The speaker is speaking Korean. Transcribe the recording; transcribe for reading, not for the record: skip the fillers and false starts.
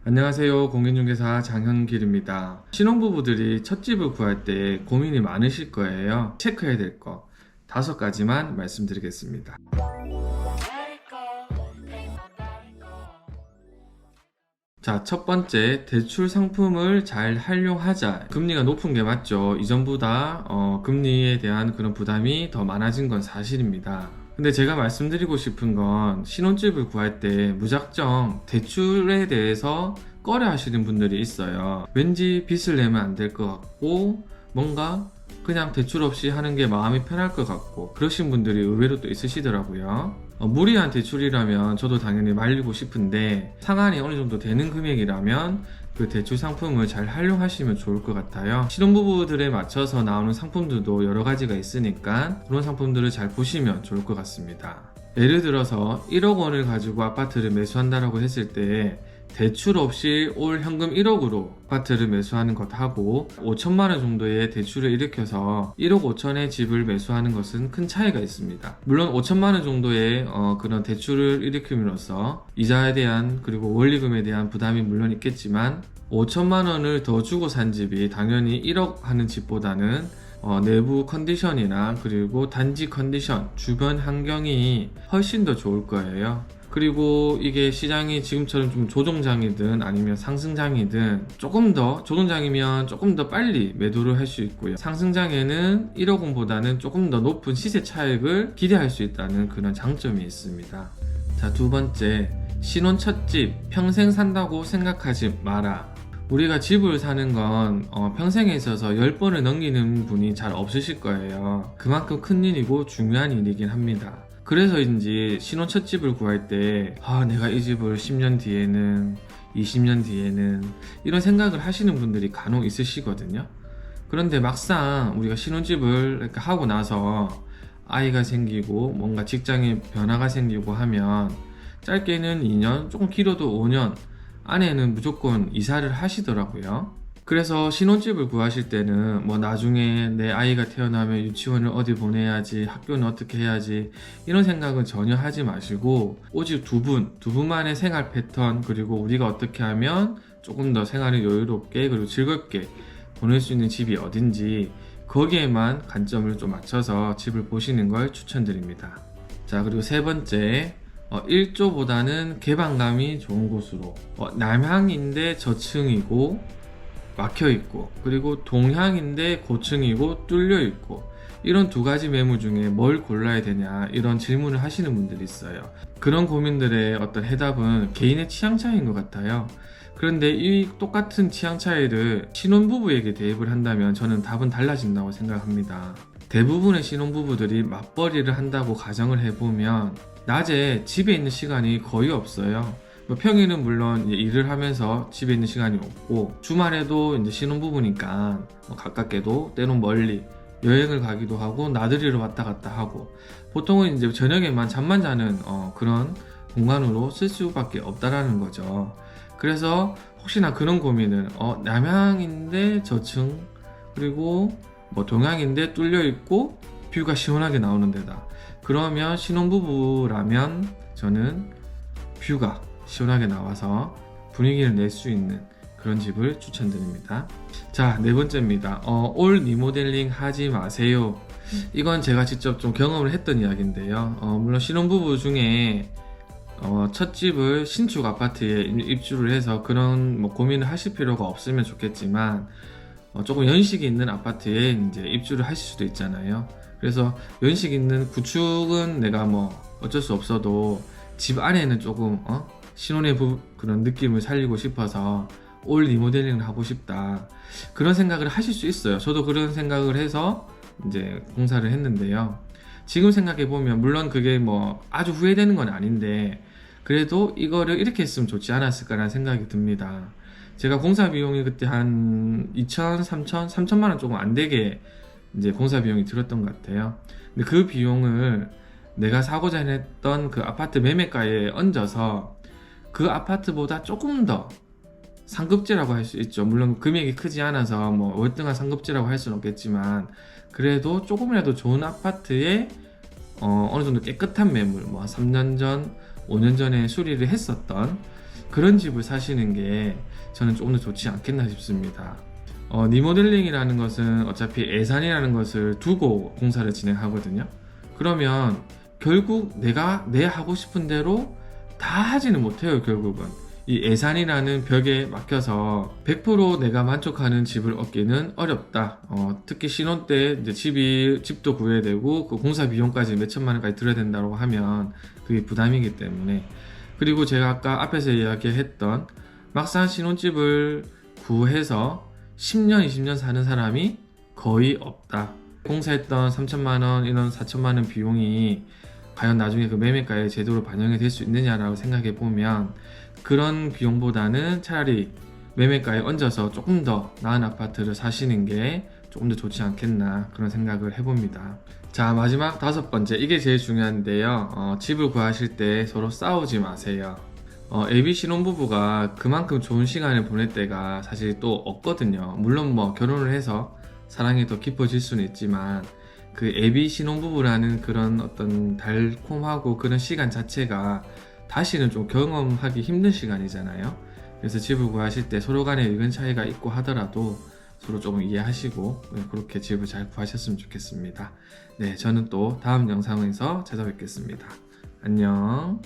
안녕하세요. 공인중개사 장현길입니다. 신혼부부들이 첫 집을 구할 때 고민이 많으실 거예요. 체크해야 될 거 5가지만 말씀드리겠습니다. 자, 첫 번째, 대출 상품을 잘 활용하자. 금리가 높은 게 맞죠. 이전보다 금리에 대한 그런 부담이 더 많아진 건 사실입니다. 근데 제가 말씀드리고 싶은 건 신혼집을 구할 때 무작정 대출에 대해서 꺼려 하시는 분들이 있어요. 왠지 빚을 내면 안 될 것 같고 뭔가 그냥 대출 없이 하는 게 마음이 편할 것 같고 그러신 분들이 의외로 또 있으시더라고요. 무리한 대출이라면 저도 당연히 말리고 싶은데 상한이 어느 정도 되는 금액이라면 그 대출 상품을 잘 활용하시면 좋을 것 같아요. 신혼부부들에 맞춰서 나오는 상품들도 여러 가지가 있으니까 그런 상품들을 잘 보시면 좋을 것 같습니다. 예를 들어서 1억 원을 가지고 아파트를 매수한다라고 했을 때 대출 없이 올 현금 1억으로 아파트를 매수하는 것하고 5천만 원 정도의 대출을 일으켜서 1억 5천의 집을 매수하는 것은 큰 차이가 있습니다. 물론 5천만 원 정도의 그런 대출을 일으킴으로써 이자에 대한 그리고 원리금에 대한 부담이 물론 있겠지만 5천만 원을 더 주고 산 집이 당연히 1억 하는 집보다는 내부 컨디션이나 그리고 단지 컨디션, 주변 환경이 훨씬 더 좋을 거예요. 그리고 이게 시장이 지금처럼 좀 조정장이든 아니면 상승장이든 조금 더 조정장이면 조금 더 빨리 매도를 할 수 있고요. 상승장에는 1억 원보다는 조금 더 높은 시세 차익을 기대할 수 있다는 그런 장점이 있습니다. 자, 두 번째, 신혼 첫 집 평생 산다고 생각하지 마라. 우리가 집을 사는 건 평생에 있어서 10번을 넘기는 분이 잘 없으실 거예요. 그만큼 큰 일이고 중요한 일이긴 합니다. 그래서인지 신혼 첫 집을 구할 때 내가 이 집을 10년 뒤에는 20년 뒤에는 이런 생각을 하시는 분들이 간혹 있으시거든요. 그런데 막상 우리가 신혼집을 이렇게 하고 나서 아이가 생기고 뭔가 직장에 변화가 생기고 하면 짧게는 2년, 조금 길어도 5년 안에는 무조건 이사를 하시더라고요. 그래서 신혼집을 구하실 때는 뭐 나중에 내 아이가 태어나면 유치원을 어디 보내야지, 학교는 어떻게 해야지 이런 생각은 전혀 하지 마시고 오직 두 분만의 생활 패턴 그리고 우리가 어떻게 하면 조금 더 생활을 여유롭게 그리고 즐겁게 보낼 수 있는 집이 어딘지 거기에만 관점을 좀 맞춰서 집을 보시는 걸 추천드립니다. 자, 그리고 세 번째, 1조보다는 개방감이 좋은 곳으로 남향인데 저층이고 막혀있고 그리고 동향인데 고층이고 뚫려있고 이런 두 가지 매물 중에 뭘 골라야 되냐 이런 질문을 하시는 분들이 있어요. 그런 고민들의 어떤 해답은 개인의 취향 차이인 것 같아요. 그런데 이 똑같은 취향 차이를 신혼부부에게 대입을 한다면 저는 답은 달라진다고 생각합니다. 대부분의 신혼부부들이 맞벌이를 한다고 가정을 해보면 낮에 집에 있는 시간이 거의 없어요. 평일은 물론 일을 하면서 집에 있는 시간이 없고 주말에도 이제 신혼부부니까 가깝게도 때론 멀리 여행을 가기도 하고 나들이를 왔다 갔다 하고 보통은 이제 저녁에만 잠만 자는 그런 공간으로 쓸 수밖에 없다라는 거죠. 그래서 혹시나 그런 고민을 남향인데 저층 그리고 뭐 동향인데 뚫려 있고 뷰가 시원하게 나오는 데다 그러면 신혼부부라면 저는 뷰가 시원하게 나와서 분위기를 낼 수 있는 그런 집을 추천드립니다. 자, 네 번째입니다. 올 리모델링 하지 마세요. 이건 제가 직접 좀 경험을 했던 이야기인데요. 물론 신혼부부 중에 첫 집을 신축 아파트에 입주를 해서 그런 뭐 고민을 하실 필요가 없으면 좋겠지만 조금 연식이 있는 아파트에 이제 입주를 하실 수도 있잖아요. 그래서 연식 있는 구축은 내가 뭐 어쩔 수 없어도 집 안에는 조금 신혼의 그런 느낌을 살리고 싶어서 올 리모델링을 하고 싶다 그런 생각을 하실 수 있어요. 저도 그런 생각을 해서 이제 공사를 했는데요. 지금 생각해 보면 물론 그게 뭐 아주 후회되는 건 아닌데 그래도 이거를 이렇게 했으면 좋지 않았을까라는 생각이 듭니다. 제가 공사 비용이 그때 한 2천, 3천, 3천만 원 조금 안 되게 이제 공사 비용이 들었던 것 같아요. 근데 그 비용을 내가 사고자 했던 그 아파트 매매가에 얹어서 그 아파트보다 조금 더 상급지라고 할 수 있죠. 물론 금액이 크지 않아서 뭐 월등한 상급지라고 할 수는 없겠지만 그래도 조금이라도 좋은 아파트에 어느 정도 깨끗한 매물 뭐 3년 전, 5년 전에 수리를 했었던 그런 집을 사시는 게 저는 조금 더 좋지 않겠나 싶습니다. 리모델링이라는 것은 어차피 예산이라는 것을 두고 공사를 진행하거든요. 그러면 결국 내가 내 하고 싶은 대로 다 하지는 못해요. 결국은 이 예산이라는 벽에 막혀서 100% 내가 만족하는 집을 얻기는 어렵다. 특히 신혼 때 이제 집도 구해야 되고 그 공사 비용까지 몇 천만 원까지 들어야 된다고 하면 그게 부담이기 때문에. 그리고 제가 아까 앞에서 이야기했던 막상 신혼집을 구해서 10년, 20년 사는 사람이 거의 없다. 공사했던 3천만 원, 이런 4천만 원 비용이 과연 나중에 그 매매가에 제대로 반영이 될 수 있느냐라고 생각해 보면 그런 비용보다는 차라리 매매가에 얹어서 조금 더 나은 아파트를 사시는 게 조금 더 좋지 않겠나 그런 생각을 해봅니다. 자, 마지막 5번째, 이게 제일 중요한데요. 집을 구하실 때 서로 싸우지 마세요. AB 신혼부부가 그만큼 좋은 시간을 보낼 때가 사실 또 없거든요. 물론 뭐 결혼을 해서 사랑이 더 깊어질 수는 있지만 그 AB 신혼부부라는 그런 어떤 달콤하고 그런 시간 자체가 다시는 좀 경험하기 힘든 시간이잖아요. 그래서 집을 구하실 때 서로 간에 의견 차이가 있고 하더라도 서로 조금 이해하시고 그렇게 집을 잘 구하셨으면 좋겠습니다. 네, 저는 또 다음 영상에서 찾아뵙겠습니다. 안녕.